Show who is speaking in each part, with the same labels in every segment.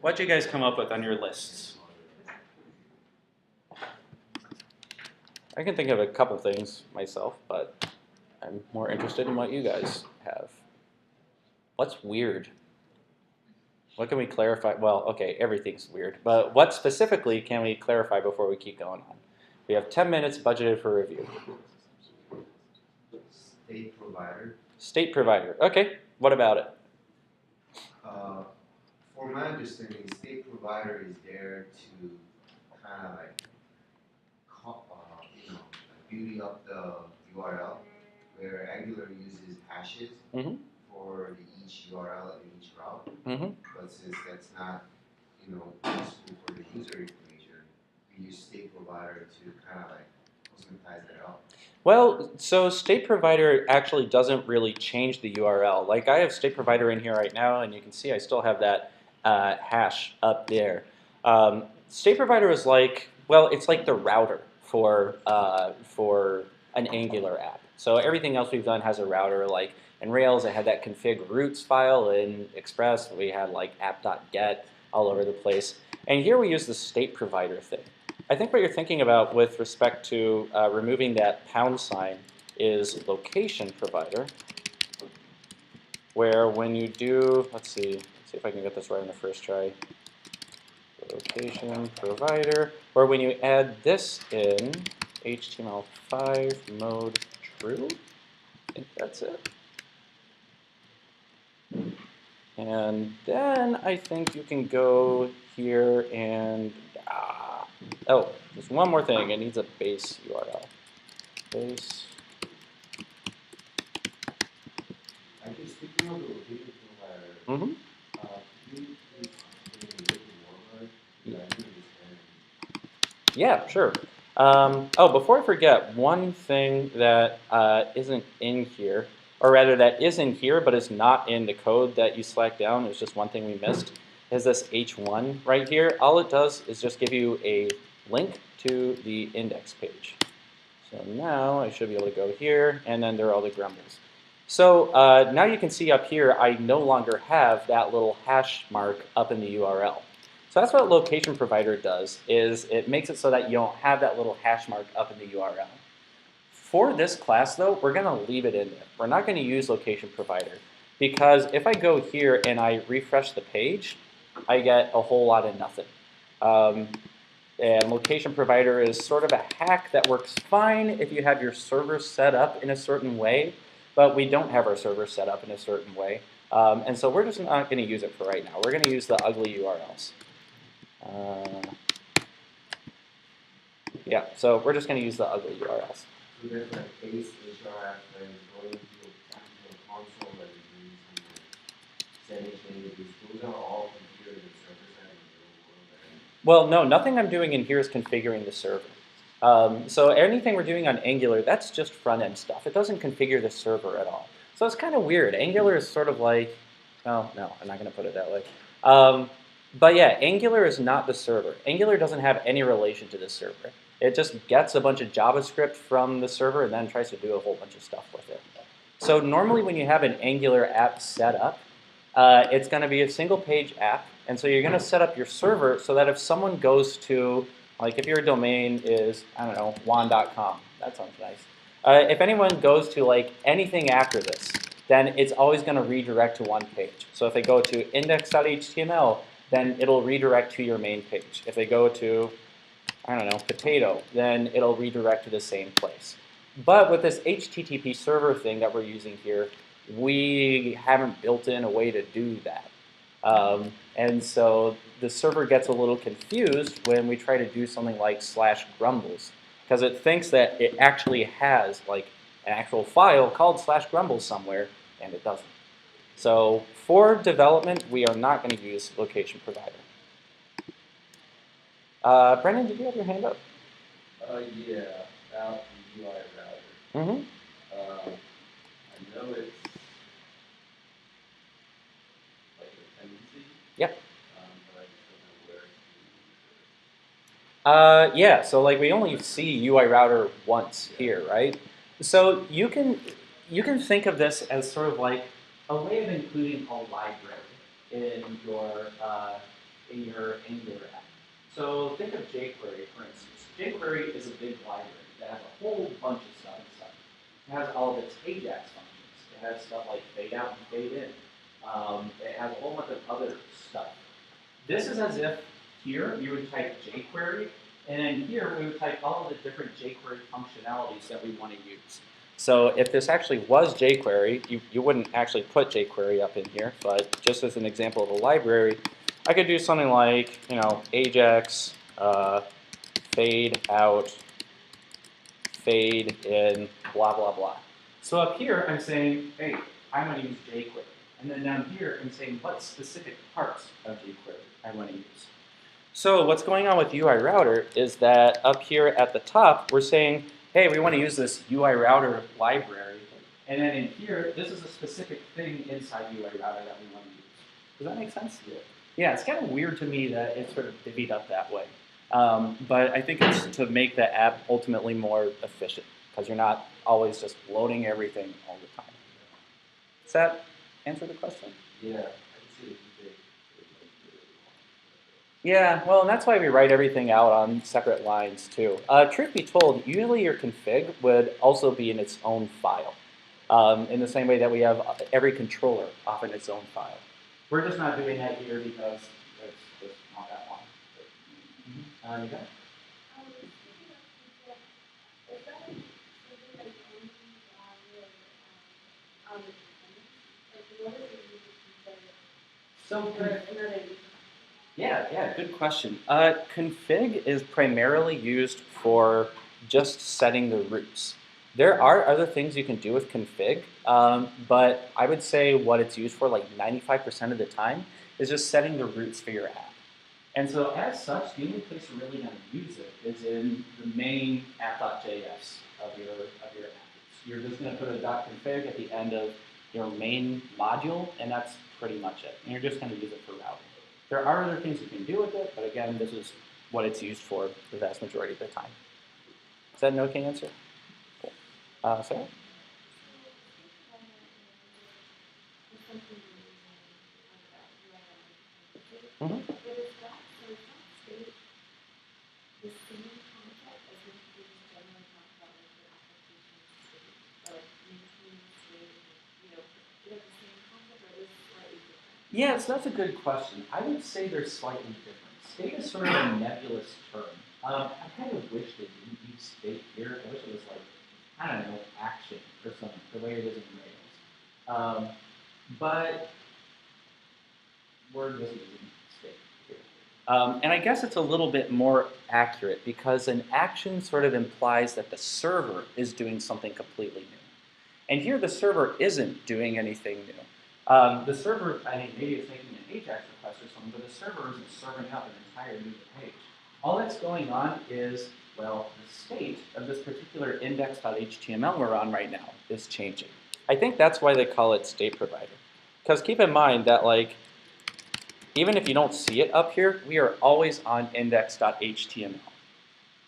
Speaker 1: What'd you guys come up with on your lists? I can think of a couple things myself, but I'm more interested in what you guys have. What's weird? What can we clarify? Well, okay, everything's weird, but what specifically can we clarify before we keep going on? We have 10 minutes budgeted for review.
Speaker 2: State provider.
Speaker 1: State provider. Okay, what about it?
Speaker 2: For my understanding, state provider is there to kind of like, beauty up the URL, where Angular uses hashes for each URL and each route. But since that's not, useful for the user information, we use state provider to kind of like cosmetize that out.
Speaker 1: Well, so state provider actually doesn't really change the URL. Like I have state provider in here right now, and you can see I still have that hash up there. State provider is like, well, it's like the router for an Angular app. So everything else we've done has a router. Like in Rails, I had that config routes file. In Express, we had like app.get all over the place. And here we use the state provider thing. I think what you're thinking about with respect to removing that pound sign is location provider, where when you do, let's see if I can get this right on the first try. Location provider, or when you add this in, HTML5 mode true, I think that's it. And then I think you can go here and, oh, there's one more thing, it needs a base URL. Base.
Speaker 2: Actually, speaking of the location provider,
Speaker 1: Yeah, sure. Oh, before I forget, one thing that isn't in here, or rather that is in here but is not in the code that you slacked down, it's just one thing we missed, is this H1 right here. All it does is just give you a link to the index page. So now I should be able to go here, and then there are all the grumbles. So now you can see up here, I no longer have that little hash mark up in the URL. So that's what location provider does, is it makes it so that you don't have that little hash mark up in the URL. For this class though, we're going to leave it in there. We're not going to use location provider, because if I go here and I refresh the page, I get a whole lot of nothing. And location provider is sort of a hack that works fine if you have your server set up in a certain way, but we don't have our server set up in a certain way. And so we're just not going to use it for right now. We're going to use the ugly URLs. Yeah, so we're just going to use the ugly URLs.
Speaker 2: So there's like base href and going to the console that you use and setting changes. Those are all configured in the server side in the real world.
Speaker 1: Well, no, nothing I'm doing in here is configuring the server. So anything we're doing on Angular, that's just front-end stuff. It doesn't configure the server at all. So it's kind of weird. Angular is sort of like, well, no, I'm not going to put it that way. But yeah, Angular is not the server. Angular doesn't have any relation to the server. It just gets a bunch of JavaScript from the server and then tries to do a whole bunch of stuff with it. So normally when you have an Angular app set up, it's going to be a single page app. And so you're going to set up your server so that if someone goes to, like if your domain is, I don't know, juan.com, that sounds nice. If anyone goes to like anything after this, then it's always going to redirect to one page. So if they go to index.html, then it'll redirect to your main page. If they go to, I don't know, potato, then it'll redirect to the same place. But with this HTTP server thing that we're using here, we haven't built in a way to do that. And so the server gets a little confused when we try to do something like /grumbles, because it thinks that it actually has like an actual file called /grumbles somewhere, and it doesn't. So for development, we are not going to use location provider. Brendan, did you have your hand up?
Speaker 3: Yeah, about the UI router. I know it's like a dependency.
Speaker 1: Yep.
Speaker 3: But I just don't know where to use it.
Speaker 1: Yeah, so like we only see UI router once here, right? So you can think of this as sort of like a way of including a library in your Angular app. So think of jQuery, for instance. jQuery is a big library that has a whole bunch of stuff inside. It has all of its AJAX functions. It has stuff like fade out and fade in. It has a whole bunch of other stuff. This is as if here you would type jQuery, and then here we would type all of the different jQuery functionalities that we want to use. So if this actually was jQuery, you wouldn't actually put jQuery up in here, but just as an example of a library, I could do something like, Ajax, fade out, fade in, blah, blah, blah. So up here, I'm saying, hey, I'm going to use jQuery. And then down here, I'm saying what specific parts of jQuery I want to use. So what's going on with UI router is that up here at the top, we're saying, hey, we want to use this UI router library. And then in here, this is a specific thing inside UI router that we want to use. Does that make sense? Yeah, it's kind of weird to me that it's sort of divvied up that way. But I think it's to make the app ultimately more efficient, because you're not always just loading everything all the time. Does that answer the question?
Speaker 3: Yeah, I can see it big.
Speaker 1: Yeah, well, and that's why we write everything out on separate lines too. Truth be told, usually your config would also be in its own file, in the same way that we have every controller off in its own file. We're just not doing that here because it's just not that long. You got it? So yeah, good question. Config is primarily used for just setting the roots. There are other things you can do with config, but I would say what it's used for, like 95% of the time, is just setting the roots for your app. And so as such, the only place you're really going to use it is in the main app.js of your app. You're just going to put a .config at the end of your main module, and that's pretty much it. And you're just going to use it for routing. There are other things you can do with it, but again, this is what it's used for the vast majority of the time. Is that an okay answer? Cool. Sarah? Mm-hmm. Yeah, so that's a good question. I would say they're slightly different. State is sort of a nebulous term. I kind of wish they didn't use state here. I wish it was like, I don't know, action or something, the way it is in Rails. But we're just using state here. And I guess it's a little bit more accurate because an action sort of implies that the server is doing something completely new. And here the server isn't doing anything new. The server, I think maybe it's making an AJAX request or something, but the server isn't serving up an entire new page. All that's going on is, well, the state of this particular index.html we're on right now is changing. I think that's why they call it state provider. Because keep in mind that, like, even if you don't see it up here, we are always on index.html.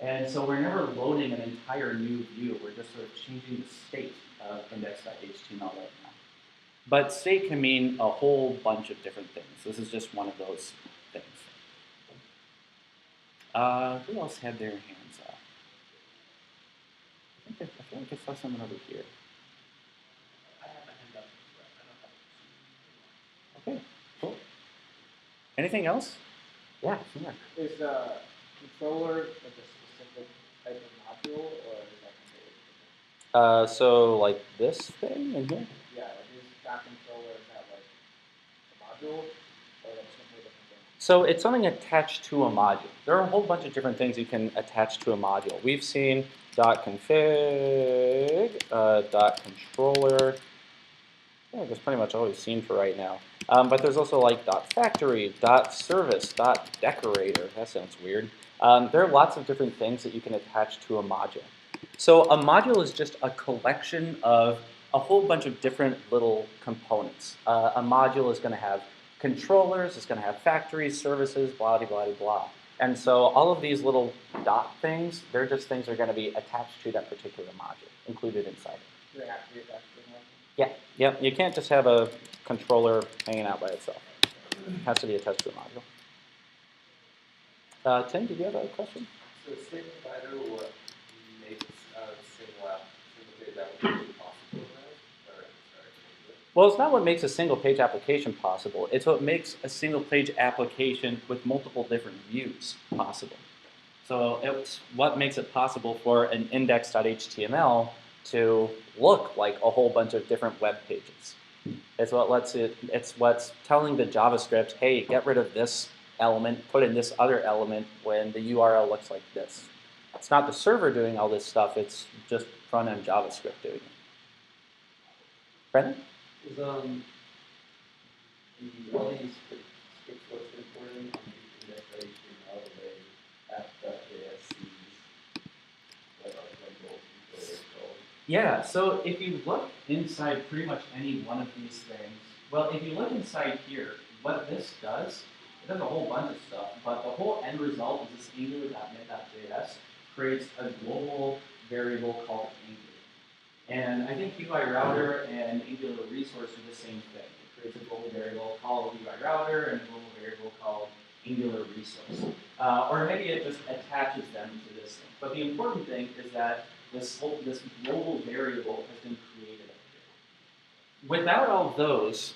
Speaker 1: And so we're never loading an entire new view. We're just sort of changing the state of index.html right now. But state can mean a whole bunch of different things. This is just one of those things. Who else had their hands up? I feel like I saw someone over here.
Speaker 3: I have my hand up.
Speaker 1: Okay, cool. Anything else? Yeah, sure.
Speaker 4: Is the controller like a specific type of module, or is that completely different?
Speaker 1: So like this thing in here?
Speaker 4: Yeah, like is that controller, is that like a module, or that's completely different thing?
Speaker 1: So it's something attached to a module. There are a whole bunch of different things you can attach to a module. We've seen .config, .controller. I think that's pretty much all we've seen for right now. But there's also like .factory, .service, .decorator. That sounds weird. There are lots of different things that you can attach to a module. So a module is just a collection of a whole bunch of different little components. A module is going to have controllers, it's going to have factories, services, blah, blah, blah, blah. And so all of these little dot things, they're just things that are going to be attached to that particular module, included inside it.
Speaker 4: Do they have to be attached to a module?
Speaker 1: Yeah, you can't just have a controller hanging out by itself. has to be attached to the module. Tim, did you have a question?
Speaker 3: So stick provider, what makes single page application possible?
Speaker 1: Well, it's not what makes a single page application possible. It's what makes a single page application with multiple different views possible. So it's what makes it possible for an index.html to look like a whole bunch of different web pages. It's what lets it, it's what's telling the JavaScript, hey, get rid of this element, put in this other element when the URL looks like this. It's not the server doing all this stuff, it's just front-end JavaScript doing it. Brendan?
Speaker 3: Is all these scripts what's important on the index.html, the way app.js sees what are labels before they're called?
Speaker 1: Yeah, so if you look inside pretty much any one of these things, well, if you look inside here, what this does, it does a whole bunch of stuff, but the whole end result is this angular.net.js creates a global variable called Angular. And I think UI router and Angular resource are the same thing. It creates a global variable called UI router and a global variable called Angular resource. Or maybe it just attaches them to this thing. But the important thing is that this global variable has been created up here. Without all those,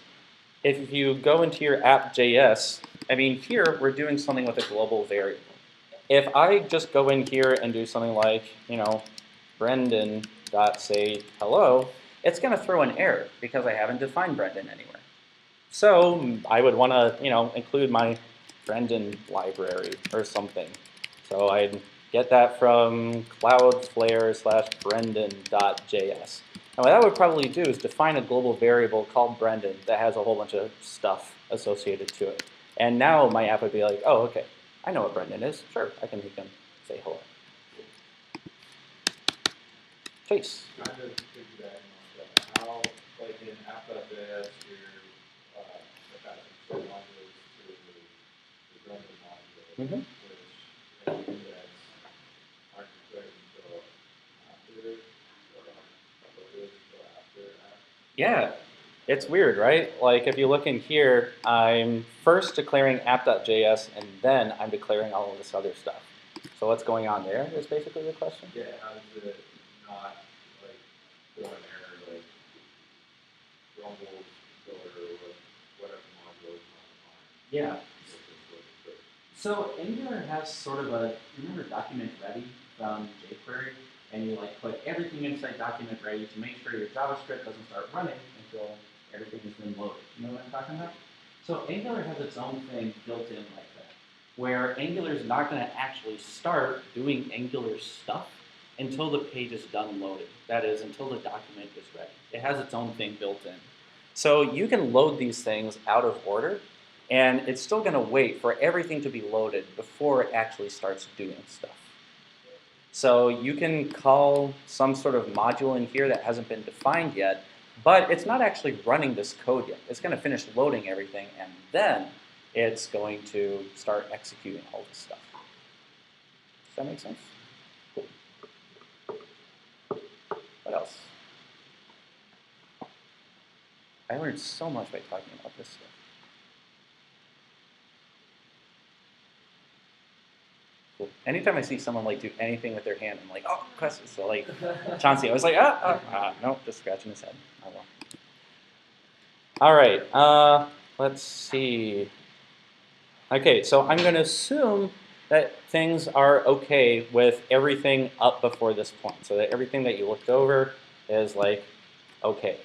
Speaker 1: if you go into your app.js, I mean, here we're doing something with a global variable. If I just go in here and do something like, Brendan.say hello, it's going to throw an error because I haven't defined Brendan anywhere. So I would want to, include my Brendan library or something. So I'd get that from cloudflare/brendan.js. And what that would probably do is define a global variable called Brendan that has a whole bunch of stuff associated to it. And now my app would be like, oh, okay, I know what Brendan is. Sure, I can make him say hello. Chase.
Speaker 5: Kind of piggybacking off that, how, like in app.js, you're attaching some modules to the Brendan module, which in index aren't declared until after, or uploaded until after app.
Speaker 1: Yeah, it's weird, right? Like if you look in here, I'm first declaring app.js and then I'm declaring all of this other stuff. So what's going on there is basically the question.
Speaker 5: Yeah, how does it not like throw an error like Rumble killer or whatever module is not defined?
Speaker 1: Yeah. So Angular has sort of a, remember document ready from jQuery? And you like put everything inside document ready to make sure your JavaScript doesn't start running until everything has been loaded. You know what I'm talking about? So Angular has its own thing built in like that, where Angular is not going to actually start doing Angular stuff until the page is done loading. That is, until the document is ready. It has its own thing built in. So you can load these things out of order, and it's still going to wait for everything to be loaded before it actually starts doing stuff. So you can call some sort of module in here that hasn't been defined yet, but it's not actually running this code yet. It's going to finish loading everything, and then it's going to start executing all this stuff. Does that make sense? Cool. What else? I learned so much by talking about this stuff. Cool. Anytime I see someone like do anything with their hand, I'm like, oh, questions. So like Chauncey, I was like, nope, just scratching his head. Oh well. All right, let's see. Okay, so I'm going to assume that things are okay with everything up before this point, so that everything that you looked over is like okay.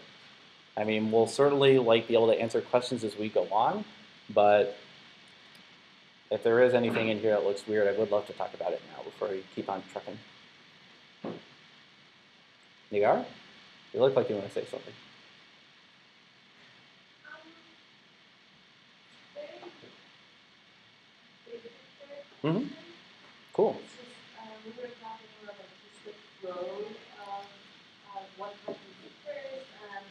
Speaker 1: I mean, we'll certainly like be able to answer questions as we go on, but if there is anything in here that looks weird, I would love to talk about it now before we keep on trucking. Nigar? You look like you want to say something. Mm-hmm. Cool.
Speaker 6: It's just, we were talking about like just the flow of what happens first, and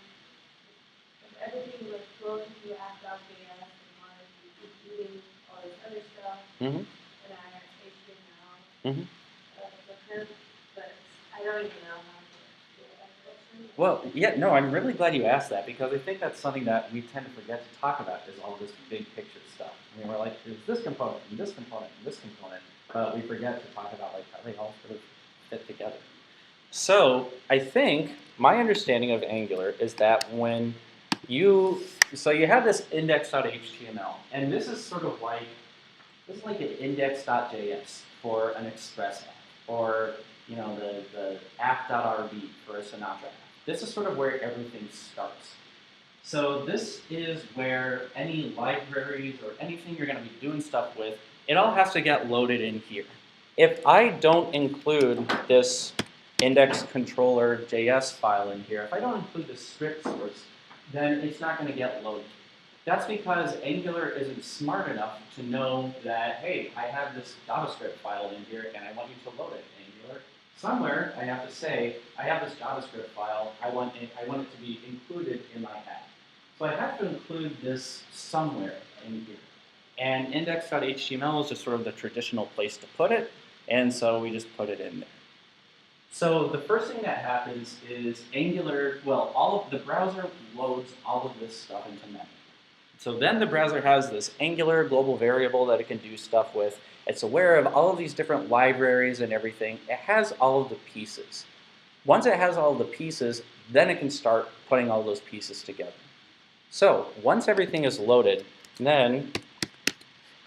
Speaker 6: if everything was flowing through app.js and wanted to keep doing all this other stuff, and I had HTML, but I don't even know how to do that question.
Speaker 1: Well, Yeah, no, I'm really glad you asked that because I think that's something that we tend to forget to talk about is all this big picture stuff. I mean, we're like, there's this component, and this component, and this component, but we forget to talk about like how they all sort of fit together. So I think my understanding of Angular is that when so you have this index.html, and this is sort of like, this is like an index.js for an Express app, or the app.rb for a Sinatra app. This is sort of where everything starts. So this is where any libraries or anything you're going to be doing stuff with, it all has to get loaded in here. If I don't include this index controller JS file in here, if I don't include the script source, then it's not going to get loaded. That's because Angular isn't smart enough to know that, hey, I have this JavaScript file in here and I want you to load it, Angular. Somewhere I have to say, I have this JavaScript file, I want it to be included in my app. So I have to include this somewhere in here. And index.html is just sort of the traditional place to put it, and so we just put it in there. So the first thing that happens is Angular, well, the browser loads all of this stuff into memory. So then the browser has this Angular global variable that it can do stuff with. It's aware of all of these different libraries and everything. It has all of the pieces. Once it has all of the pieces, then it can start putting all those pieces together. So once everything is loaded, then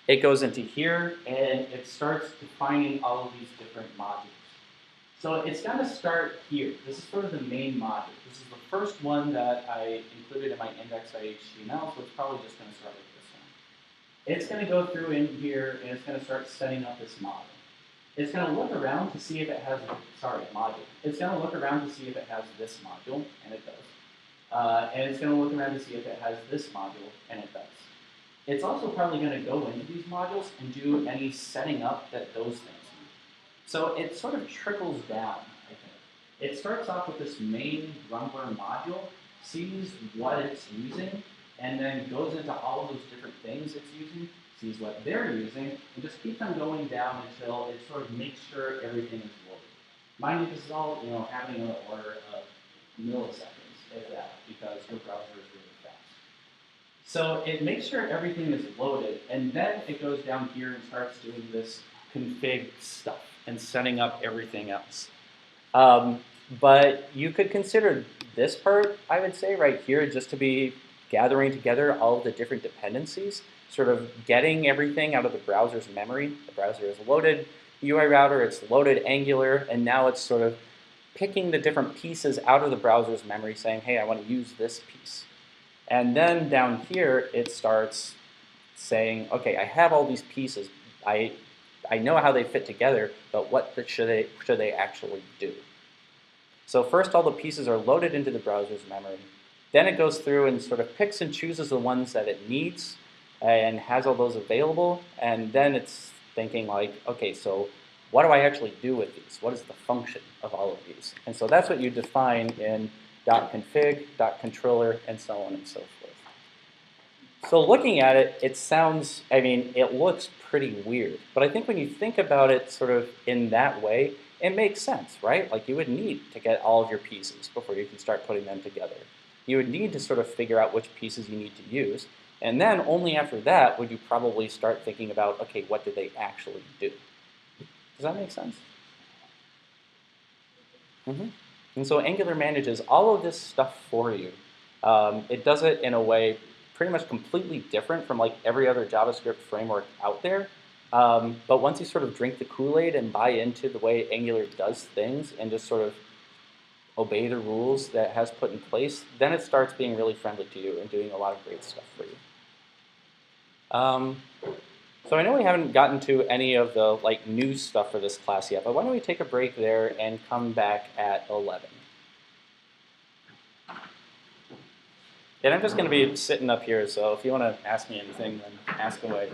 Speaker 1: it goes into here and it starts defining all of these different modules. So it's going to start here. This is sort of the main module. This is the first one that I included in my index.html, so it's probably just going to start with this one. It's going to go through in here and it's going to start setting up this model. It's going to look around to see if it has, module. It's going to look around to see if it has this module, and it does. And it's going to look around to see if it has this module, and it does. It's also probably going to go into these modules and do any setting up that those things need. So it sort of trickles down, I think. It starts off with this main Grumbler module, sees what it's using, and then goes into all of those different things it's using, sees what they're using, and just keeps on going down until it sort of makes sure everything is loaded. Mind you, this is all happening in the order of milliseconds, if that, because your browser is really fast. So it makes sure everything is loaded, and then it goes down here and starts doing this config stuff and setting up everything else. But you could consider this part, I would say, right here, just to be gathering together all of the different dependencies, sort of getting everything out of the browser's memory. The browser is loaded UI router, it's loaded Angular, and now it's sort of picking the different pieces out of the browser's memory, saying, hey, I want to use this piece. And then down here, it starts saying, okay, I have all these pieces. I know how they fit together, but what should they actually do? So first, all the pieces are loaded into the browser's memory. Then it goes through and sort of picks and chooses the ones that it needs and has all those available. And then it's thinking like, okay, so what do I actually do with these? What is the function of all of these? And so that's what you define in .config, .controller, and so on and so forth. So looking at it, it looks pretty weird. But I think when you think about it sort of in that way, it makes sense, right? Like you would need to get all of your pieces before you can start putting them together. You would need to sort of figure out which pieces you need to use. And then only after that would you probably start thinking about, okay, what do they actually do? Does that make sense? Mm-hmm. And so Angular manages all of this stuff for you. It does it in a way pretty much completely different from like every other JavaScript framework out there. But once you sort of drink the Kool-Aid and buy into the way Angular does things and just sort of obey the rules that it has put in place, then it starts being really friendly to you and doing a lot of great stuff for you. So I know we haven't gotten to any of the new stuff for this class yet, but why don't we take a break there and come back at 11. And I'm just going to be sitting up here, so if you want to ask me anything, then ask away.